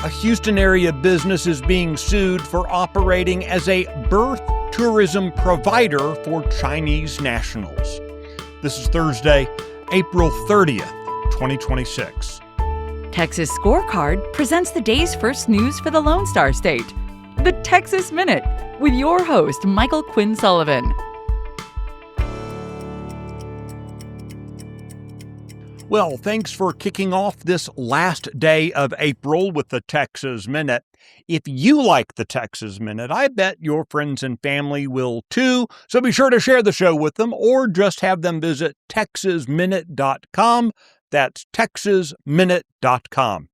A Houston area business is being sued for operating as a birth tourism provider for Chinese nationals. This is Thursday, April 30th, 2026. Texas Scorecard presents the day's first news for the Lone Star State. The Texas Minute, with your host, Michael Quinn Sullivan. Well, thanks for kicking off this last day of April with the Texas Minute. If you like the Texas Minute, I bet your friends and family will too, so be sure to share the show with them or just have them visit texasminute.com. That's texasminute.com.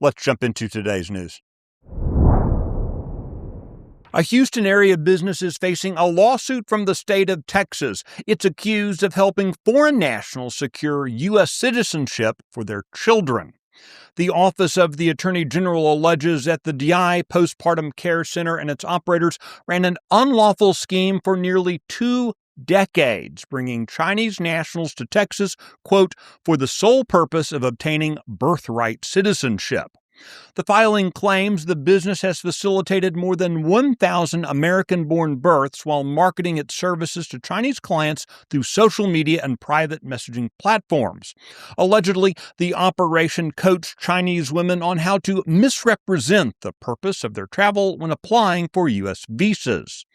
Let's jump into today's news. A Houston area business is facing a lawsuit from the state of Texas. It's accused of helping foreign nationals secure U.S. citizenship for their children. The Office of the Attorney General alleges that the DI Postpartum Care Center and its operators ran an unlawful scheme for nearly 2 decades, bringing Chinese nationals to Texas, quote, for the sole purpose of obtaining birthright citizenship. The filing claims the business has facilitated more than 1,000 American-born births while marketing its services to Chinese clients through social media and private messaging platforms. Allegedly, the operation coached Chinese women on how to misrepresent the purpose of their travel when applying for U.S. visas.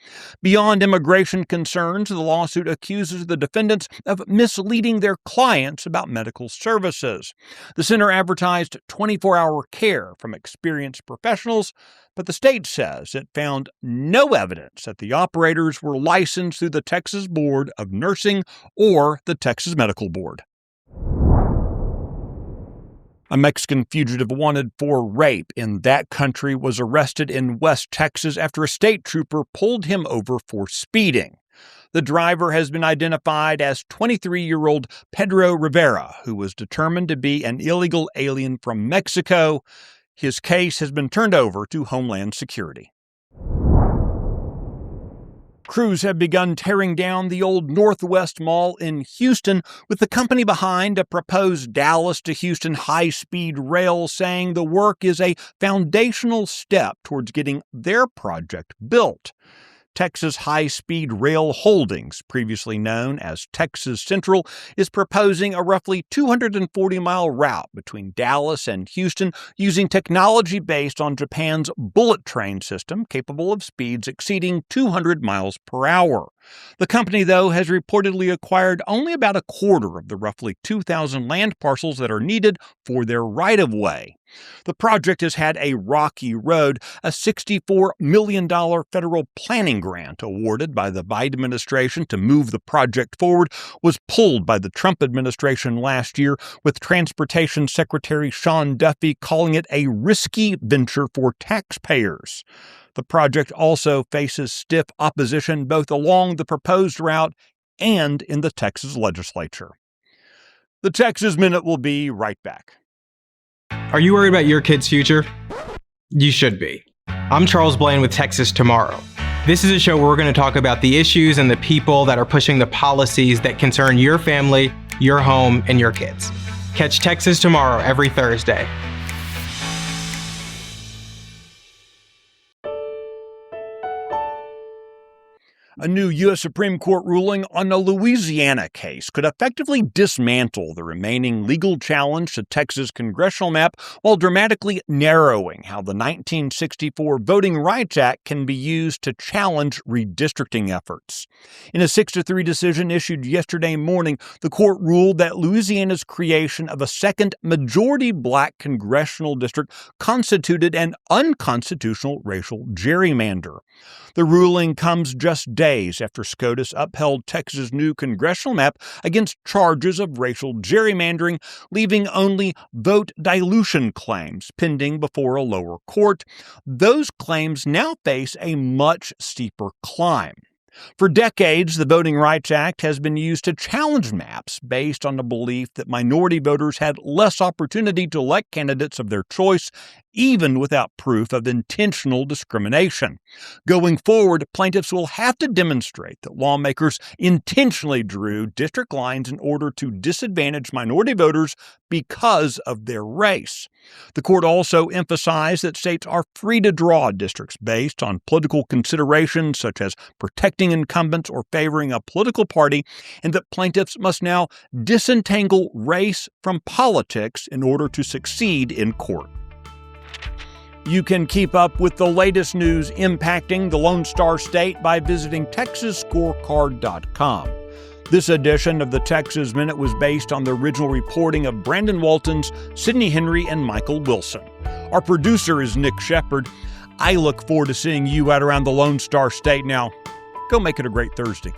Beyond immigration concerns, the lawsuit accuses the defendants of misleading their clients about medical services. The center advertised 24-hour care from experienced professionals, but the state says it found no evidence that the operators were licensed through the Texas Board of Nursing or the Texas Medical Board. A Mexican fugitive wanted for rape in that country was arrested in West Texas after a state trooper pulled him over for speeding. The driver has been identified as 23-year-old Pedro Rivera, who was determined to be an illegal alien from Mexico. His case has been turned over to Homeland Security. Crews have begun tearing down the old Northwest Mall in Houston, with the company behind a proposed Dallas to Houston high-speed rail saying the work is a foundational step towards getting their project built. Texas High-Speed Rail Holdings, previously known as Texas Central, is proposing a roughly 240-mile route between Dallas and Houston using technology based on Japan's bullet train system, capable of speeds exceeding 200 miles per hour. The company, though, has reportedly acquired only about a quarter of the roughly 2,000 land parcels that are needed for their right-of-way. The project has had a rocky road. A $64 million federal planning grant awarded by the Biden administration to move the project forward was pulled by the Trump administration last year, with Transportation Secretary Sean Duffy calling it a risky venture for taxpayers. The project also faces stiff opposition both along the proposed route and in the Texas legislature. The Texas Minute will be right back. Are you worried about your kid's future? You should be. I'm Charles Blaine with Texas Tomorrow. This is a show where we're going to talk about the issues and the people that are pushing the policies that concern your family, your home, and your kids. Catch Texas Tomorrow every Thursday. A new U.S. Supreme Court ruling on a Louisiana case could effectively dismantle the remaining legal challenge to Texas' congressional map while dramatically narrowing how the 1964 Voting Rights Act can be used to challenge redistricting efforts. In a 6-3 decision issued yesterday morning, the court ruled that Louisiana's creation of a second majority black congressional district constituted an unconstitutional racial gerrymander. The ruling comes just days after SCOTUS upheld Texas' new congressional map against charges of racial gerrymandering, leaving only vote dilution claims pending before a lower court. Those claims now face a much steeper climb. For decades, the Voting Rights Act has been used to challenge maps based on the belief that minority voters had less opportunity to elect candidates of their choice even without proof of intentional discrimination. Going forward, plaintiffs will have to demonstrate that lawmakers intentionally drew district lines in order to disadvantage minority voters because of their race. The court also emphasized that states are free to draw districts based on political considerations such as protecting incumbents or favoring a political party, and that plaintiffs must now disentangle race from politics in order to succeed in court. You can keep up with the latest news impacting the Lone Star State by visiting TexasScorecard.com. This edition of the Texas Minute was based on the original reporting of Brandon Waltons, Sidney Henry, and Michael Wilson. Our producer is Nick Shepard. I look forward to seeing you out around the Lone Star State. Now, go make it a great Thursday.